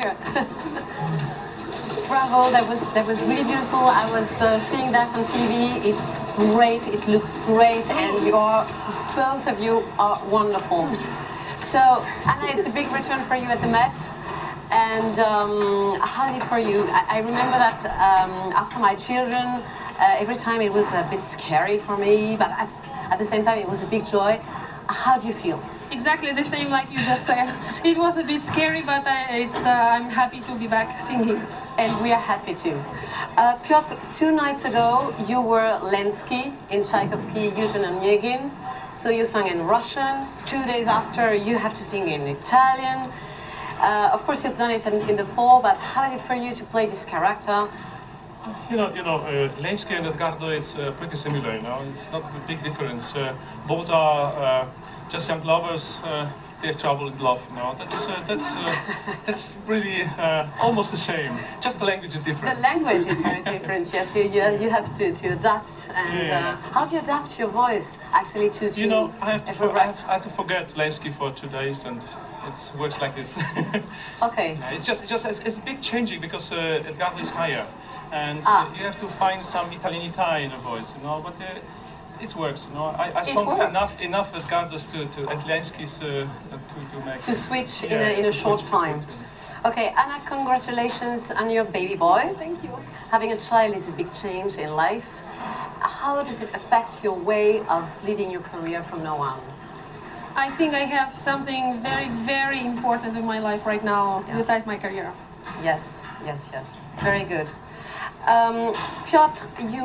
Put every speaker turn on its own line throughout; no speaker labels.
here. Bravo, that was really beautiful. I was seeing that on TV. It's great, it looks great, and both of you are wonderful. So, Anna, it's a big return for you at the Met. And how's it for you? I remember that after my children, every time it was a bit scary for me, but at the same time it was a big joy. How do you feel?
Exactly the same like you just said. It was a bit scary, but I'm happy to be back singing.
And we are happy too. Piotr, 2 nights ago you were Lenski in Tchaikovsky, Eugen Onegin. So you sang in Russian. 2 days after you have to sing in Italian. Of course you've done it in the fall, but how is it for you to play this character?
You know, Lenski and Edgardo, it's pretty similar, you know, it's not a big difference. Both are just young lovers, they have trouble in love, you know, that's really almost the same, just the language is different.
The language is very different, yes, you have to adapt, and how do you adapt your voice, actually, to
you know, I have to forget Lenski for 2 days, and it works like this.
Okay.
It's a big changing, because Edgardo is higher. And you have to find some Italianita in the voice, you know, but it works, you know. I sung enough Edgardo's to Lenski's to make...
To switch in a short time. Okay, Anna, congratulations on your baby boy.
Thank you.
Having a child is a big change in life. How does it affect your way of leading your career from now on?
I think I have something very, very important in my life right now, besides my career.
Yes, yes, yes. Very good. Piotr, you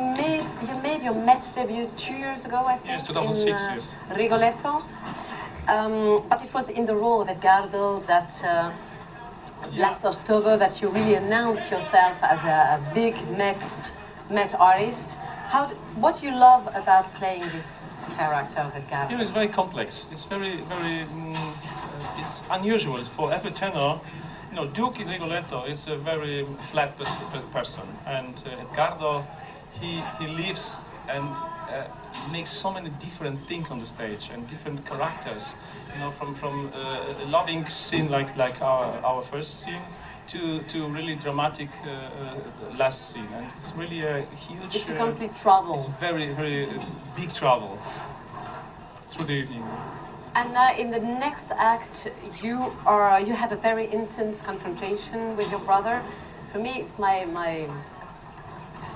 made your Met debut 2 years ago, I think.
Yes, 2006, yes.
Rigoletto. But it was in the role of Edgardo that last October that you really announced yourself as a big Met artist. What do you love about playing this character of Edgardo?
You know, it's very complex. It's very it's unusual for every tenor. You know, Duke in Rigoletto is a very flat person, and Edgardo, he lives and makes so many different things on the stage and different characters. You know, from a loving scene like our first scene to really dramatic last scene, and it's really a huge.
It's a complete travel.
It's very big travel through the evening.
And in the next act, you have a very intense confrontation with your brother. For me, it's my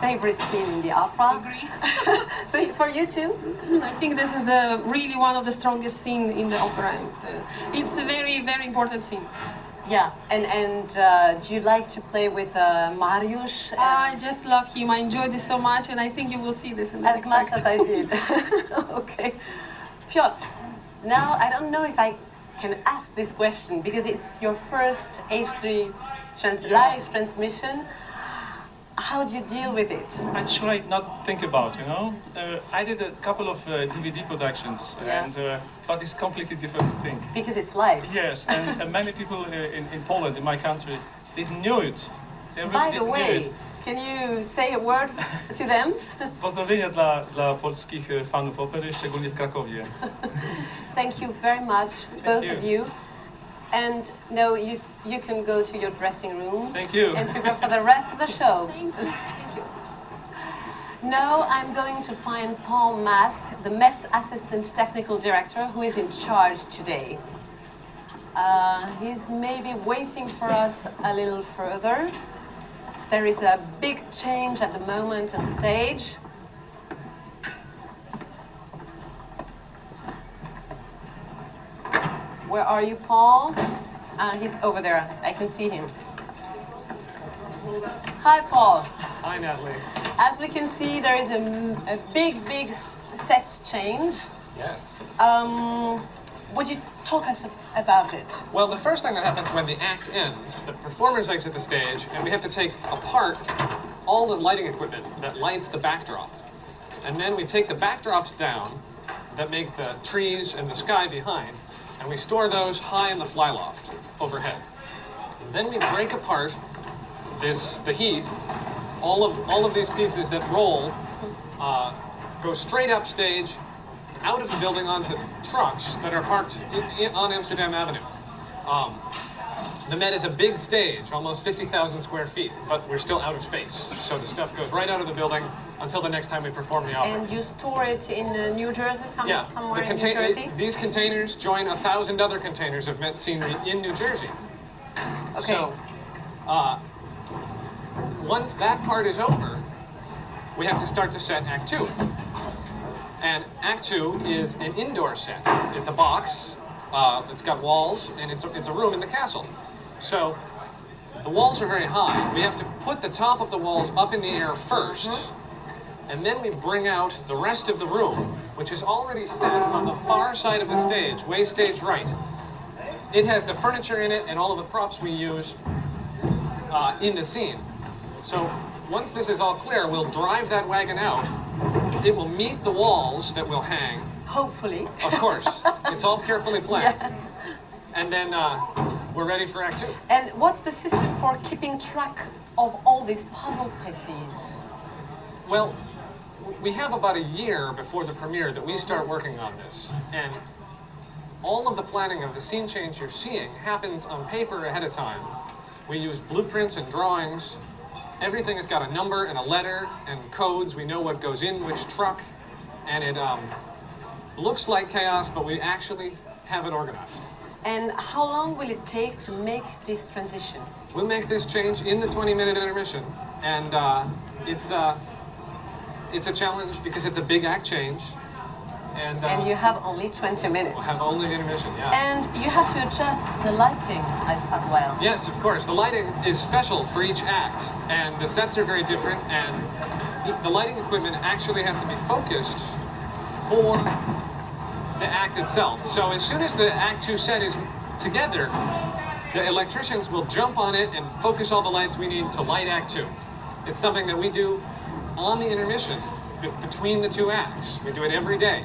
favorite scene in the opera.
Agree.
So for you too?
I think this is really one of the strongest scenes in the opera, and it's a very, very important scene.
Yeah, and do you like to play with Mariusz?
I just love him. I enjoyed this so much, and I think you will see this in the next act.
As much as I did. Okay. Piotr. Now, I don't know if I can ask this question, because it's your first HD live transmission. How do you deal with it?
I try not think about, you know. I did a couple of DVD productions, and but it's completely different thing.
Because it's live.
Yes, and many people in Poland, in my country, didn't know it. They really
By the
didn't know
way,
it.
can you say a word to them?
Pozdrowienia dla polskich fanów opery, szczególnie w Krakowie.
Thank you very much, both of you. And no, you can go to your dressing rooms.
Thank you.
And prepare for the rest of the show.
Thank you. Thank you.
Now I'm going to find Paul Mask, the Met's assistant technical director, who is in charge today. He's maybe waiting for us a little further. There is a big change at the moment on stage. Where are you, Paul? He's over there. I can see him. Hi, Paul.
Hi, Natalie.
As we can see, there is a big set change.
Yes.
Would you talk us about it?
Well, the first thing that happens when the act ends, the performers exit the stage, and we have to take apart all the lighting equipment that lights the backdrop. And then we take the backdrops down that make the trees and the sky behind, and we store those high in the flyloft overhead. And then we break apart the heath, all of these pieces that roll, go straight up stage, out of the building onto trucks that are parked on Amsterdam Avenue. The Met is a big stage, almost 50,000 square feet, but we're still out of space. So the stuff goes right out of the building until the next time we perform the opera.
And you store it in New Jersey, somewhere in New Jersey?
These containers join 1,000 other containers of Met scenery in New Jersey.
Okay.
So, once that part is over, we have to start to set Act 2. And Act 2 is an indoor set. It's a box, it's got walls, and it's a room in the castle. So, the walls are very high. We have to put the top of the walls up in the air first, and then we bring out the rest of the room, which is already set on the far side of the stage, way stage right. It has the furniture in it and all of the props we use in the scene. So once this is all clear, we'll drive that wagon out. It will meet the walls that will hang.
Hopefully.
Of course. It's all carefully planned.
Yeah.
And then we're ready for Act 2.
And what's the system for keeping track of all these puzzle pieces?
Well, we have about a year before the premiere that we start working on this. And all of the planning of the scene change you're seeing happens on paper ahead of time. We use blueprints and drawings. Everything has got a number and a letter and codes. We know what goes in which truck. And it looks like chaos, but we actually have it organized.
And how long will it take to make this transition?
We'll make this change in the 20-minute intermission. And it's a challenge because it's a big act change.
And you have only 20 minutes.
We'll have only the intermission, yeah.
And you have to adjust the lighting as well.
Yes, of course. The lighting is special for each act, and the sets are very different, and the lighting equipment actually has to be focused for the act itself. So as soon as the Act 2 set is together, the electricians will jump on it and focus all the lights we need to light Act 2. It's something that we do on the intermission between the two acts. We do it every day.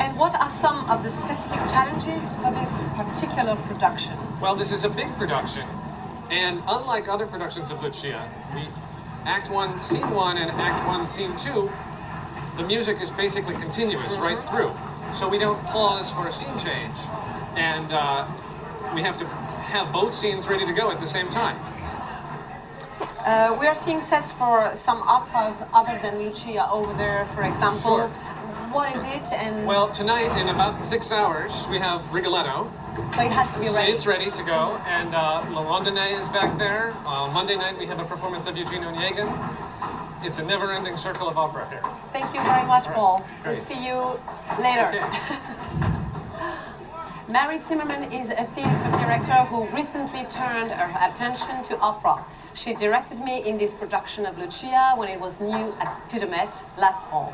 And what are some of the specific challenges for this particular production?
Well, this is a big production, and unlike other productions of Lucia, Act 1, Scene 1, and Act 1, Scene 2, the music is basically continuous right through. So we don't pause for a scene change, and we have to have both scenes ready to go at the same time.
We are seeing sets for some operas other than Lucia over there, for example.
Sure.
What is it? And
well, tonight in about 6 hours we have Rigoletto.
So it has to be ready.
It's ready to go, and La Rondonnée is back there. Monday night we have a performance of Eugene Onegin. It's a never-ending circle of opera here.
Thank you very much, Paul.
Great.
We'll see you later.
Okay.
Mary Zimmerman is a theatre director who recently turned her attention to opera. She directed me in this production of Lucia when it was new to the Met last fall.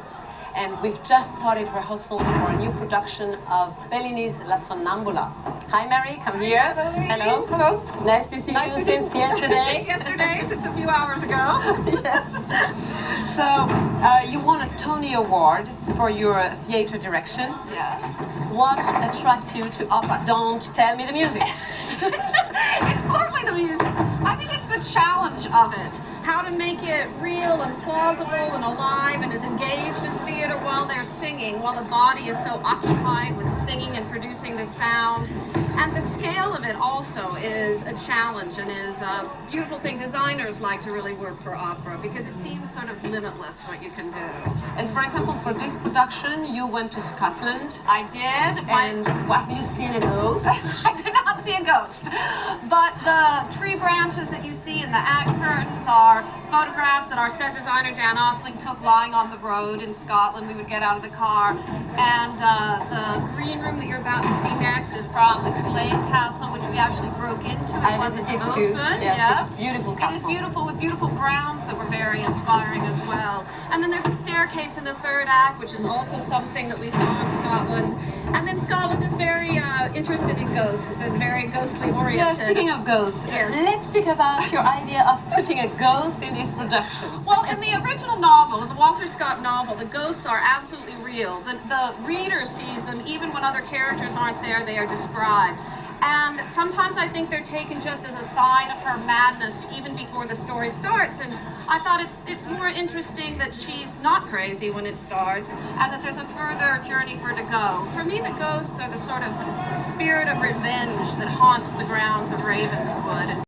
And we've just started rehearsals for a new production of Bellini's La Sonnambula. Hi Mary, come here.
Hello. Hello.
Nice to see you since yesterday.
Since a few hours ago.
Yes. So, you won a Tony Award for your theatre direction.
Yeah.
What attracts you to opera? Don't tell me the music.
It's partly the music. I think it's the challenge of it. How to make it real and plausible and alive and as engaged as theater while they're singing, while the body is so occupied with singing and producing the sound. And the scale of it also is a challenge and is a beautiful thing. Designers like to really work for opera because it seems sort of limitless what you can do.
And for example, for this production, you went to Scotland.
I did.
And have you seen a ghost?
I did not see a ghost. But the tree branches that you see in the act curtains are photographs that our set designer Dan Osling took lying on the road in Scotland. We would get out of the car. And the green room that you're about to see next is from the Culzean Castle, which we actually broke into.
I visited too. Yes, it's a beautiful castle.
It is beautiful, with beautiful grounds that were very inspiring as well. And then there's a staircase in the third act, which is also something that we saw in Scotland. And then Scotland is very interested in ghosts and very ghostly oriented.
Yeah, speaking of ghosts, let's speak about your idea of putting a ghost in this production.
Well, in the original novel, in the Walter Scott novel, the ghosts are absolutely real. The reader sees them even when other characters aren't there, they are described. And sometimes I think they're taken just as a sign of her madness even before the story starts. And I thought it's more interesting that she's not crazy when it starts and that there's a further journey for her to go. For me, the ghosts are the sort of spirit of revenge that haunts the grounds of Ravenswood.